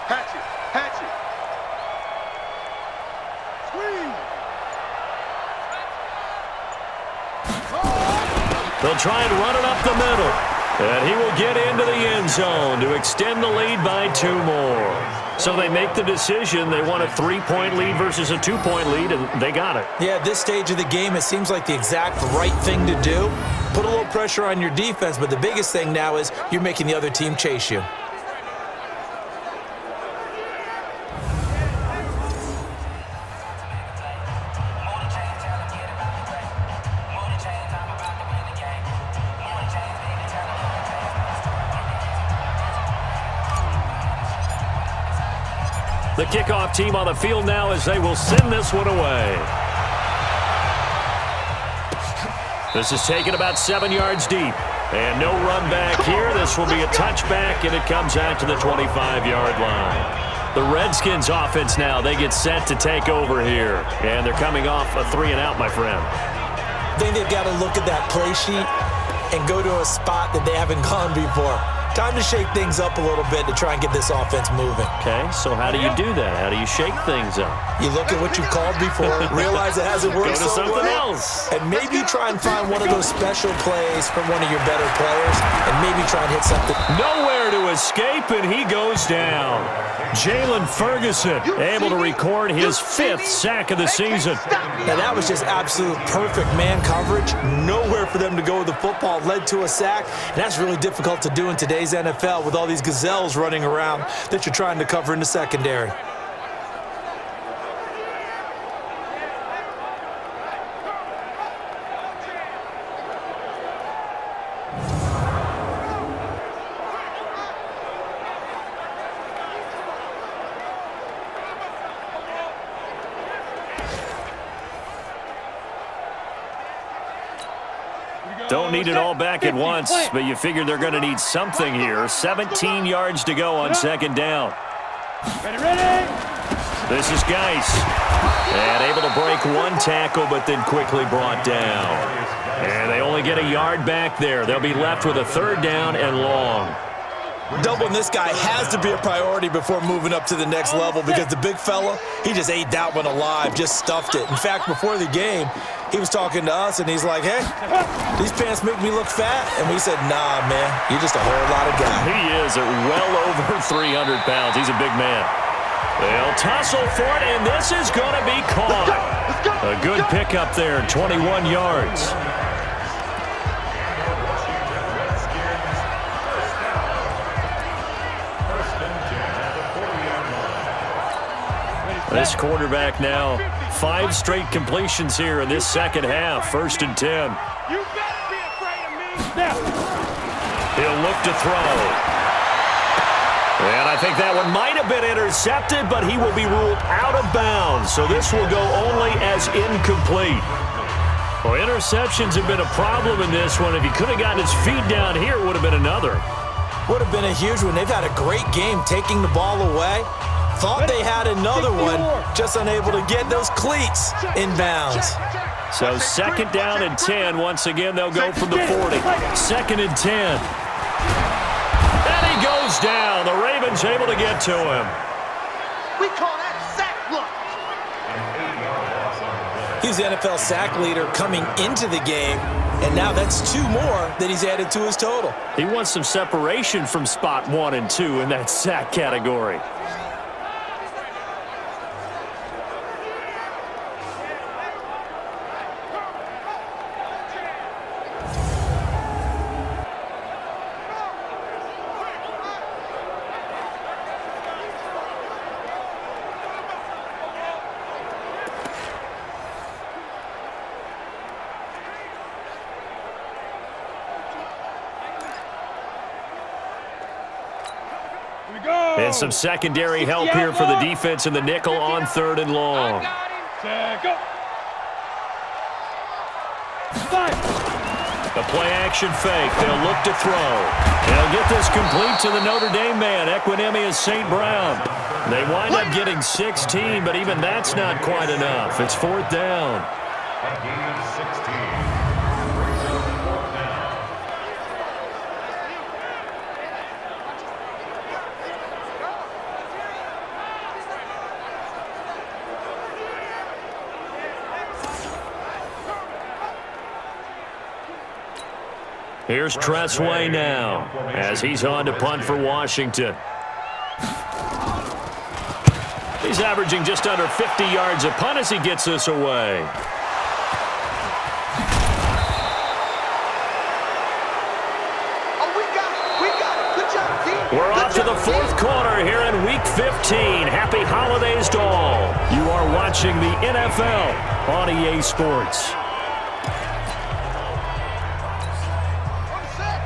Hatch it. Hatch it. They'll try and run it up the middle. And he will get into the end zone to extend the lead by 2 more. So they make the decision. They want a 3-point lead versus a 2-point lead, and they got it. Yeah, at this stage of the game, it seems like the exact right thing to do. Put a little pressure on your defense, but the biggest thing now is you're making the other team chase you. The kickoff team on the field now as they will send this one away. This is taken about 7 yards deep. And no run back here. This will be a touchback, and it comes out to the 25-yard line. The Redskins offense now, they get set to take over here. And they're coming off a 3-and-out, my friend. I think they've got to look at that play sheet and go to a spot that they haven't gone before. Time to shake things up a little bit to try and get this offense moving. Okay, so how do you do that? How do you shake things up? You look at what you've called before, realize it hasn't worked Go to so something well, else. and maybe try and find one of those special plays from one of your better players, and maybe try and hit something. Nowhere to escape, and he goes down. Jalen Ferguson able to record his 5th sack of the season. Now that was just absolute perfect man coverage. Nowhere for them to go with the football. Led to a sack, and that's really difficult to do in today's NFL with all these gazelles running around that you're trying to cover in the secondary. Don't need it all back at once, but you figure they're going to need something here. 17 yards to go on 2nd down. Ready. This is Geis. And able to break 1 tackle, but then quickly brought down. And they only get a yard back there. They'll be left with a 3rd down and long. Doubling this guy has to be a priority before moving up to the next level because the big fella, he just ate that one alive, just stuffed it. In fact, before the game, he was talking to us, and he's like, hey, these pants make me look fat. And we said, nah, man, you're just a whole lot of guy. He is at well over 300 pounds. He's a big man. They'll tussle for it, and this is going to be caught. A good pickup there, 21 yards. This quarterback now, 5 straight completions here in this second half. 1st and 10. You better be afraid of me. Now. He'll look to throw. And I think that one might have been intercepted, but he will be ruled out of bounds. So this will go only as incomplete. Well, interceptions have been a problem in this one. If he could have gotten his feet down here, it would have been another. Would have been a huge one. They've had a great game taking the ball away. Thought they had another one, just unable to get those cleats in bounds. So 2nd down and 10. Once again, they'll go from the 40. 2nd and 10. And he goes down. The Ravens able to get to him. We call that a sack block. He's the NFL sack leader coming into the game, and now that's 2 more that he's added to his total. He wants some separation from spot 1 and 2 in that sack category. And some secondary help here for the defense in the nickel on 3rd and long. The play-action fake. They'll look to throw. They'll get this complete to the Notre Dame man, Equinemius St. Brown. They wind up getting 16, but even that's not quite enough. It's 4th down. Here's Tressway now as he's on to punt for Washington. He's averaging just under 50 yards a punt as he gets this away. We're off to the fourth quarter here in Week 15. Happy holidays to all. You are watching the NFL on EA Sports.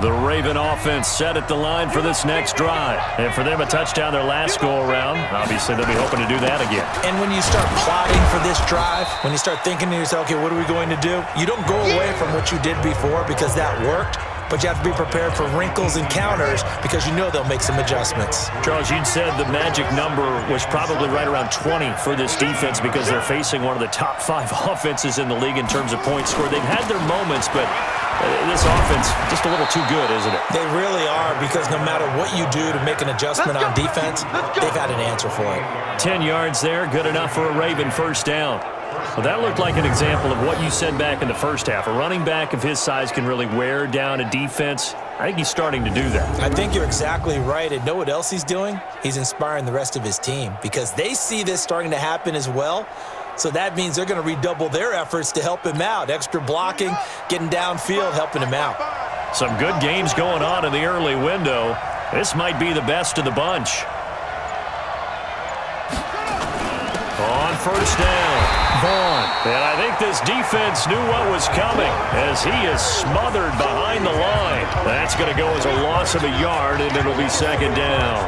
The Raven offense set at the line for this next drive. And for them, a touchdown their last go-around. Obviously, they'll be hoping to do that again. And when you start plotting for this drive, when you start thinking to yourself, okay, what are we going to do? You don't go away from what you did before because that worked. But you have to be prepared for wrinkles and counters because you know they'll make some adjustments. Charles, you'd said the magic number was probably right around 20 for this defense because they're facing one of the top 5 offenses in the league in terms of points scored. They've had their moments, but this offense just a little too good, isn't it? They really are because no matter what you do to make an adjustment on defense, they've had an answer for it. 10 yards there, good enough for a Raven first down. Well, that looked like an example of what you said back in the first half. A running back of his size can really wear down a defense. I think he's starting to do that. I think you're exactly right. And know what else he's doing? He's inspiring the rest of his team because they see this starting to happen as well. So that means they're going to redouble their efforts to help him out. Extra blocking, getting downfield, helping him out. Some good games going on in the early window. This might be the best of the bunch. On first down. Vaughn. And I think this defense knew what was coming as he is smothered behind the line. That's going to go as a loss of a yard, and it'll be second down.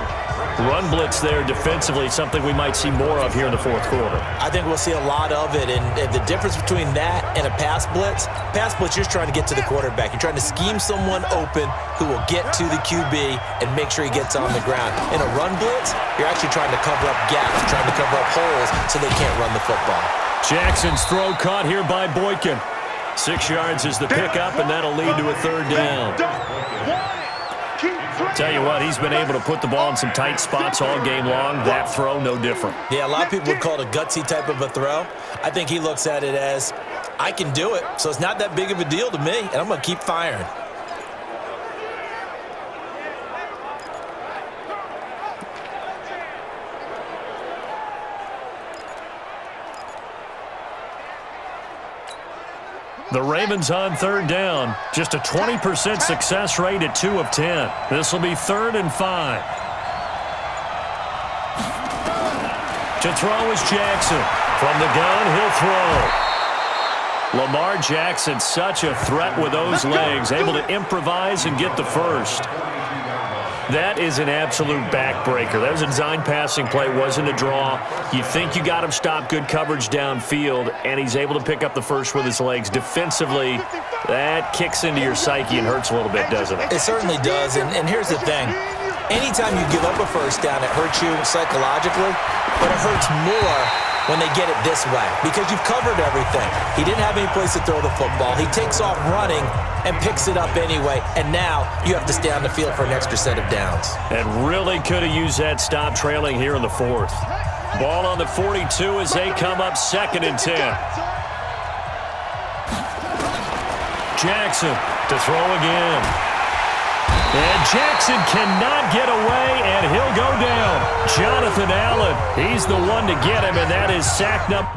Run blitz there defensively, something we might see more of here in the fourth quarter. I think we'll see a lot of it, and the difference between that and a pass blitz, you're just trying to get to the quarterback. You're trying to scheme someone open who will get to the QB and make sure he gets on the ground. In a run blitz, you're actually trying to cover up gaps, trying to cover up holes so they can't run the football. Jackson's throw caught here by Boykin. 6 yards is the pickup, and that'll lead to a third down. Tell you what, he's been able to put the ball in some tight spots all game long. That throw, no different. Yeah, a lot of people would call it a gutsy type of a throw. I think he looks at it as, I can do it, so it's not that big of a deal to me, and I'm going to keep firing. The Ravens on third down. Just a 20% success rate at 2 of 10. This will be 3rd and 5. To throw is Jackson. From the gun, he'll throw. Lamar Jackson, such a threat with those legs, able to improvise and get the first. That is an absolute backbreaker. That was a design passing play, wasn't a draw. You think you got him stopped, good coverage downfield, and he's able to pick up the first with his legs. Defensively, that kicks into your psyche and hurts a little bit, doesn't it? It certainly does, and here's the thing. Anytime you give up a first down, it hurts you psychologically, but it hurts more when they get it this way because you've covered everything. He didn't have any place to throw the football. He takes off running and picks it up anyway, and now you have to stay on the field for an extra set of downs. And really could have used that stop trailing here in the fourth. Ball on the 42 as they come up 2nd and 10. Jackson to throw again. And Jackson cannot get away, and he'll go down. Jonathan Allen, he's the one to get him, and that is sack number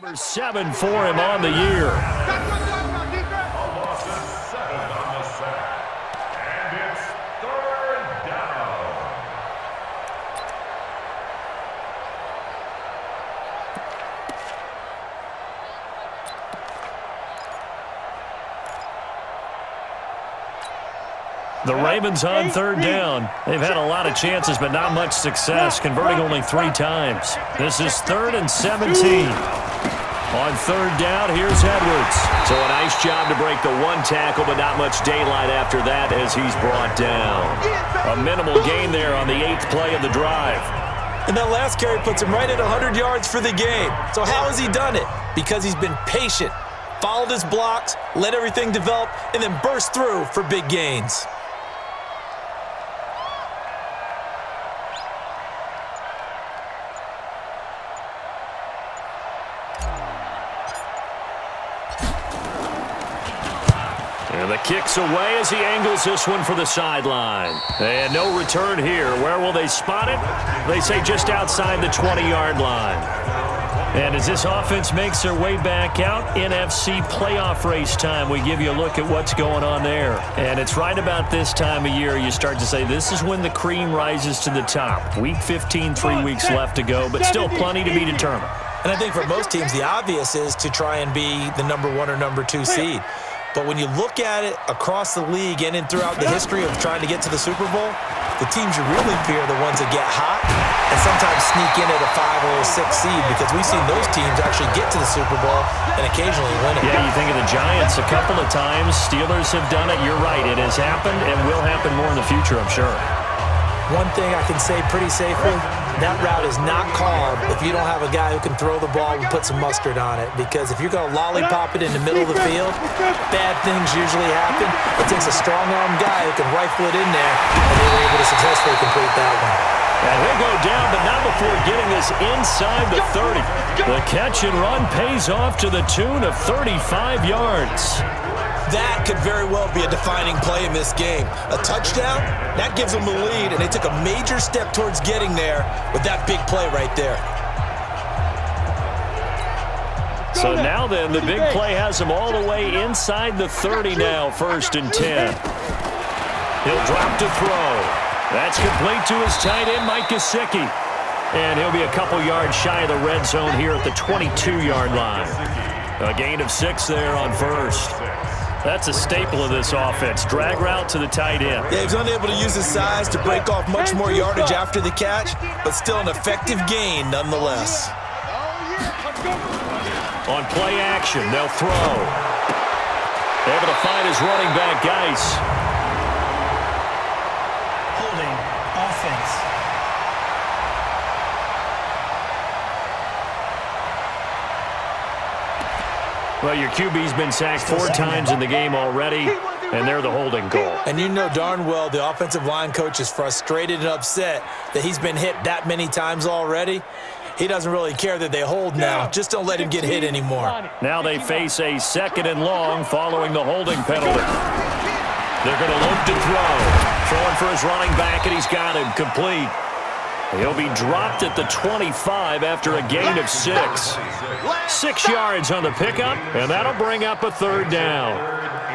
Number 7 for him on the year. The Ravens on 3rd down. They've had a lot of chances, but not much success, converting only 3 times. This is 3rd and 17. On 3rd down, here's Edwards. So a nice job to break the 1 tackle, but not much daylight after that as he's brought down. A minimal gain there on the 8th play of the drive. And that last carry puts him right at 100 yards for the game. So how has he done it? Because he's been patient, followed his blocks, let everything develop, and then burst through for big gains. And the kick's away as he angles this one for the sideline. And no return here. Where will they spot it? They say just outside the 20-yard line. And as this offense makes their way back out, NFC playoff race time, we give you a look at what's going on there. And it's right about this time of year you start to say this is when the cream rises to the top. Week 15, 3 weeks left to go, but still plenty to be determined. And I think for most teams, the obvious is to try and be the number 1 or number 2 seed. But when you look at it across the league and throughout the history of trying to get to the Super Bowl, the teams you really fear are the ones that get hot and sometimes sneak in at a 5 or a 6 seed, because we've seen those teams actually get to the Super Bowl and occasionally win it. Yeah, you think of the Giants a couple of times. Steelers have done it. You're right. It has happened and will happen more in the future, I'm sure. One thing I can say pretty safely, that route is not called if you don't have a guy who can throw the ball and put some mustard on it. Because if you're going to lollipop it in the middle of the field, bad things usually happen. It takes a strong-arm guy who can rifle it in there, and they were able to successfully complete that one. And he'll go down, but not before getting this inside the 30. The catch and run pays off to the tune of 35 yards. That could very well be a defining play in this game. A touchdown, that gives them the lead, and they took a major step towards getting there with that big play right there. So now then, the big play has him all the way inside the 30 now, 1st and 10. He'll drop to throw. That's complete to his tight end, Mike Gesicki. And he'll be a couple yards shy of the red zone here at the 22-yard line. A gain of 6 there on 1st. That's a staple of this offense. Drag route to the tight end. Yeah, he's unable to use his size to break off much more yardage after the catch, but still an effective gain nonetheless. On play action, they'll throw. Able to find his running back, Geis. Holding offense. Well, your QB's been sacked 4 times in the game already, and they're the holding call. And you know darn well the offensive line coach is frustrated and upset that he's been hit that many times already. He doesn't really care that they hold now. Just don't let him get hit anymore. Now they face a 2nd and long following the holding penalty. They're going to look to throw. Throwing for his running back, and he's got him complete. He'll be dropped at the 25 after a gain of 6. 6 yards on the pickup, and that'll bring up a 3rd down.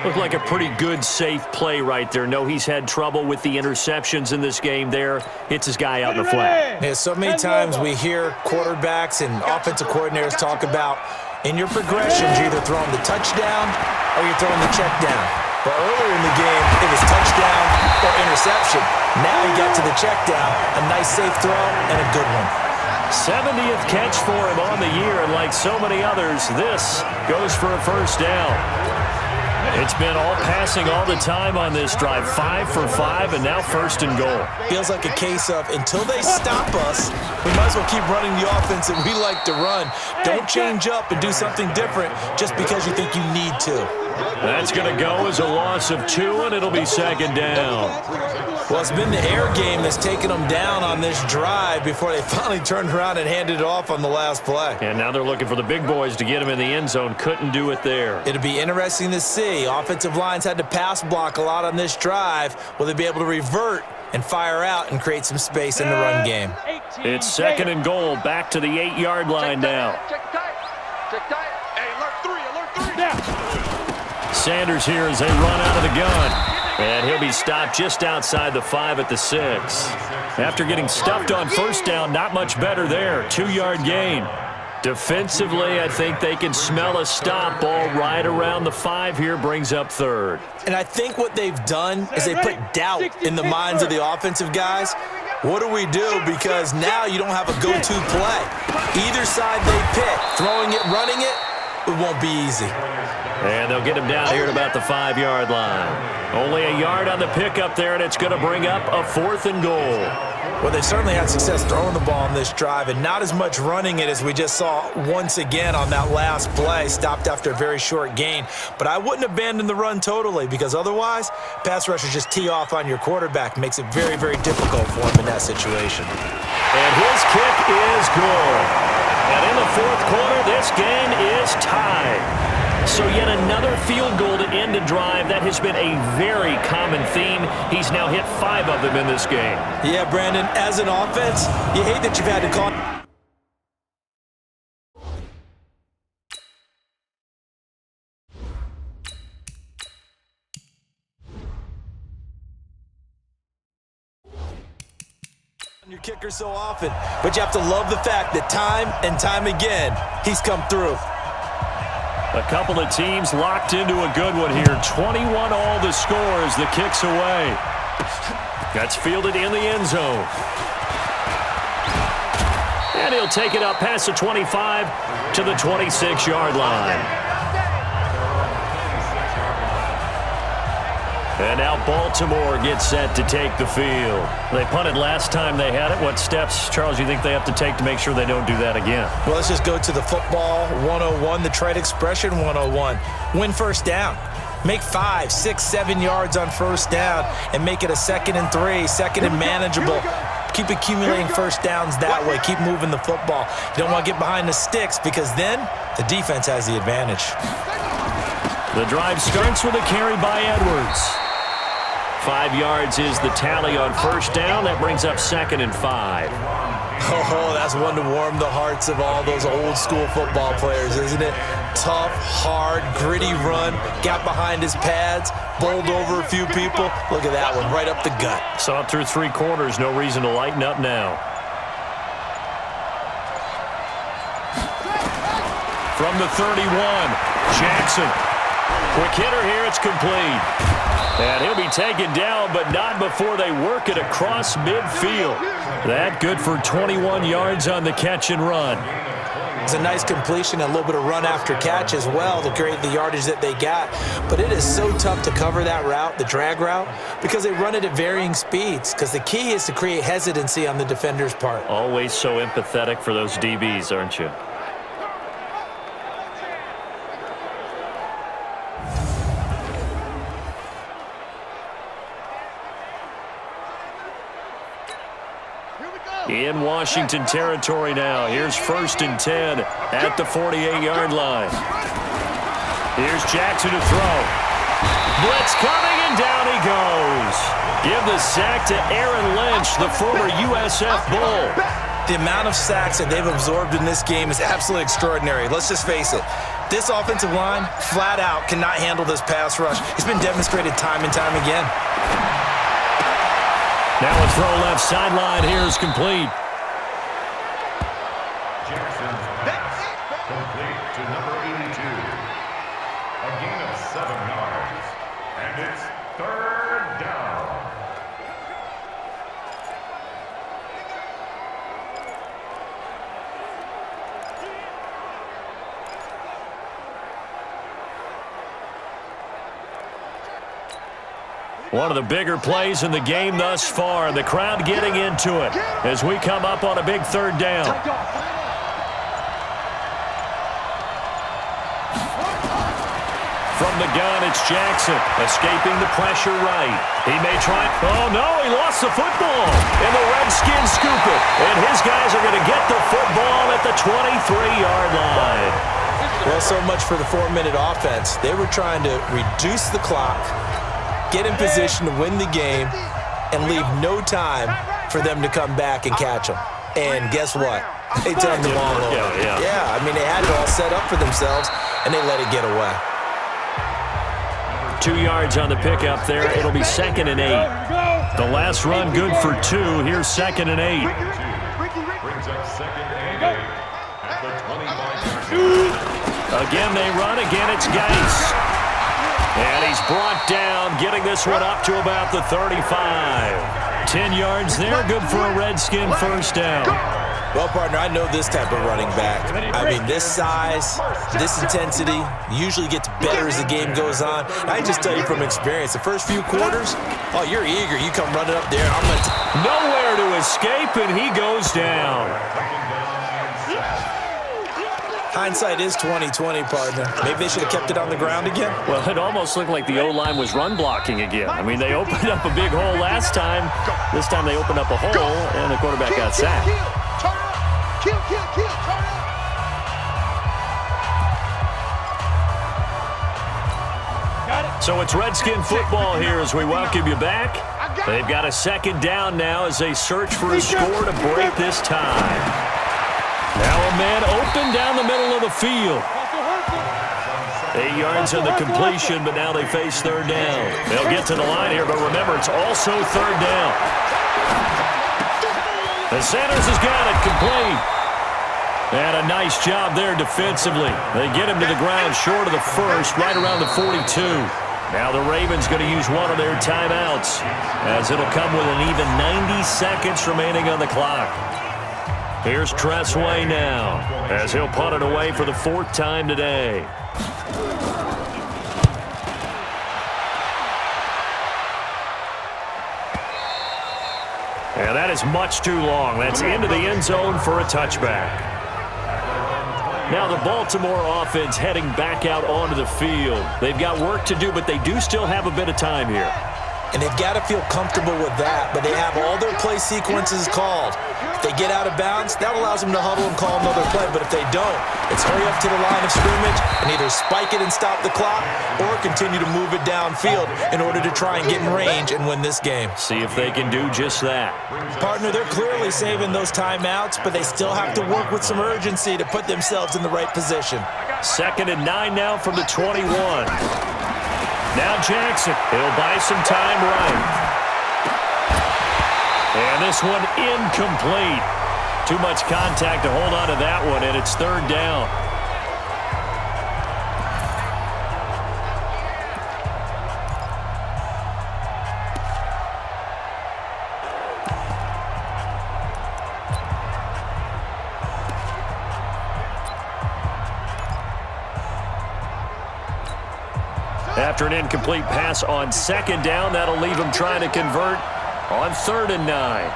Looked like a pretty good, safe play right there. No, he's had trouble with the interceptions in this game there. Hits his guy out in the flat. Yeah, so many times we hear quarterbacks and offensive coordinators talk about in your progressions, you're either throwing the touchdown or you're throwing the check down. But earlier in the game, it was touchdown or interception. Now he got to the check down. A nice safe throw and a good one. 70th catch for him on the year, and like so many others, this goes for a 1st down. It's been all passing all the time on this drive. 5 for 5, and now 1st and goal. Feels like a case of until they stop us, we might as well keep running the offense that we like to run. Don't change up and do something different just because you think you need to. That's going to go as a loss of 2, and it'll be 2nd down. Well, it's been the air game that's taken them down on this drive before they finally turned around and handed it off on the last play. And now they're looking for the big boys to get him in the end zone. Couldn't do it there. It'll be interesting to see. Offensive lines had to pass block a lot on this drive. Will they be able to revert and fire out and create some space in the run game? It's 2nd and goal. Back to the 8-yard line now. Check tight. Check Sanders here as they run out of the gun. And he'll be stopped just outside the 5 at the 6. After getting stuffed on first down, not much better there. 2-yard gain. Defensively, I think they can smell a stop. Ball right around the 5 here, brings up 3rd. And I think what they've done is they put doubt in the minds of the offensive guys. What do we do? Because now you don't have a go-to play. Either side they pick, throwing it, running it, it won't be easy. And they'll get him down here at about the 5-yard line. Only a yard on the pickup there, and it's going to bring up a 4th and goal. Well, they certainly had success throwing the ball on this drive and not as much running it as we just saw once again on that last play, stopped after a very short gain. But I wouldn't abandon the run totally because otherwise, pass rushers just tee off on your quarterback. Makes it very, very difficult for him in that situation. And his kick is good. And in the 4th quarter, this game is tied. So yet another field goal to end a drive. That has been a very common theme. He's now hit 5 of them in this game. Yeah, Brandon, as an offense, you hate that you've had to call. Your kicker so often, but you have to love the fact that time and time again, he's come through. A couple of teams locked into a good one here. 21 all the score as the kick's away. That's fielded in the end zone. And he'll take it up past the 25 to the 26-yard line. And now Baltimore gets set to take the field. They punted last time they had it. What steps, Charles, you think they have to take to make sure they don't do that again? Well, let's just go to the football 101, the trade expression 101. Win first down. Make 5, 6, 7 yards on first down and make it a 2nd and 3, 2nd and manageable. Keep accumulating first downs that way. Keep moving the football. You don't want to get behind the sticks because then the defense has the advantage. The drive starts with a carry by Edwards. 5 yards is the tally on first down. That brings up 2nd and 5. Oh, that's one to warm the hearts of all those old school football players, isn't it? Tough, hard, gritty run. Got behind his pads, bowled over a few people. Look at that one, right up the gut. Saw it through 3 quarters. No reason to lighten up now. From the 31, Jackson. Quick hitter here, it's complete. And he'll be taken down, but not before they work it across midfield. That good for 21 yards on the catch and run. It's a nice completion, a little bit of run after catch as well to create the yardage that they got. But it is so tough to cover that route, the drag route, because they run it at varying speeds. Because the key is to create hesitancy on the defender's part. Always so empathetic for those DBs, aren't you? In Washington territory now. Here's 1st and 10 at the 48-yard line. Here's Jackson to throw. Blitz coming, and down he goes. Give the sack to Aaron Lynch, the former USF Bull. The amount of sacks that they've absorbed in this game is absolutely extraordinary. Let's just face it. This offensive line, flat out, cannot handle this pass rush. It's been demonstrated time and time again. Now a throw left sideline here is complete. Jackson, complete to number 82. A gain of 7 yards. And it's 3rd down. One of the bigger plays in the game thus far. The crowd getting into it as we come up on a big 3rd down. From the gun, it's Jackson escaping the pressure right. He may try. Oh, no, he lost the football. And the Redskins scoop it. And his guys are going to get the football at the 23-yard line. Well, so much for the 4-minute offense. They were trying to reduce the clock, get in position to win the game, and leave no time for them to come back and catch them. And guess what? They turned the ball over. Yeah, I mean, they had it all set up for themselves, and they let it get away. 2 yards on the pickup there. It'll be 2nd and 8. The last run good for 2. Here's 2nd and 8. Brings up 2nd and 8 at the 25-yard line. Again they run. Again it's Geis. And he's brought down, getting this one up to about the 35. 10 yards there. Good for a Redskin first down. Well, partner, I know this type of running back. I mean, this size, this intensity usually gets better as the game goes on. I just tell you from experience, the first few quarters, oh, you're eager. You come running up there. Nowhere to escape, and he goes down. Hindsight is 20/20, partner. Maybe they should have kept it on the ground again. Well, it almost looked like the O-line was run blocking again. I mean, they opened up a big hole last time. This time they opened up a hole, and the quarterback got sacked. So it's Redskin football here as we welcome you back. They've got a 2nd down now as they search for a score to break this tie. Now a man open down the middle of the field. 8 yards on the completion, but now they face 3rd down. They'll get to the line here, but remember, it's also 3rd down. And Sanders has got it complete. And a nice job there defensively. They get him to the ground short of the first, right around the 42. Now the Ravens going to use one of their timeouts, as it'll come with an even 90 seconds remaining on the clock. Here's Tressway now, as he'll punt it away for the 4th time today. And that is much too long. That's into the end zone for a touchback. Now the Baltimore offense heading back out onto the field. They've got work to do, but they do still have a bit of time here. And they've got to feel comfortable with that, but they have all their play sequences called. If they get out of bounds, that allows them to huddle and call another play. But if they don't, it's hurry up to the line of scrimmage and either spike it and stop the clock or continue to move it downfield in order to try and get in range and win this game. See if they can do just that. Partner, they're clearly saving those timeouts, but they still have to work with some urgency to put themselves in the right position. 2nd and 9 now from the 21. Now Jackson, he'll buy some time right. And this one incomplete. Too much contact to hold on to that one, and it's 3rd down. After an incomplete pass on 2nd down, that'll leave him trying to convert on 3rd and 9.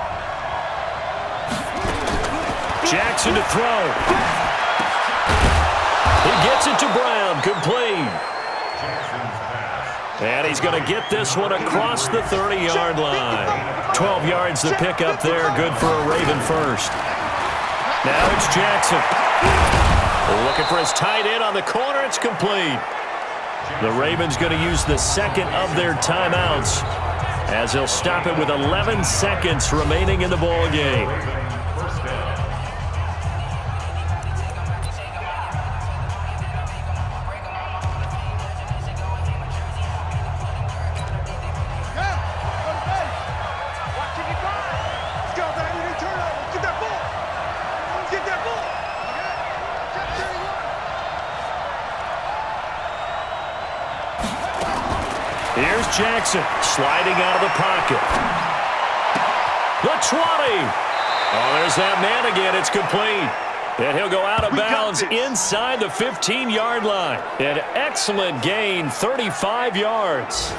Jackson to throw. He gets it to Brown, complete. And he's going to get this one across the 30-yard line. 12 yards to pick up there, good for a Raven first. Now it's Jackson. Looking for his tight end on the corner, it's complete. The Ravens going to use the 2nd of their timeouts, as they'll stop it with 11 seconds remaining in the ball game. Here's Jackson sliding out of the pocket. The 20. Oh, there's that man again. It's complete. And he'll go out of bounds inside the 15-yard line. An excellent gain, 35 yards.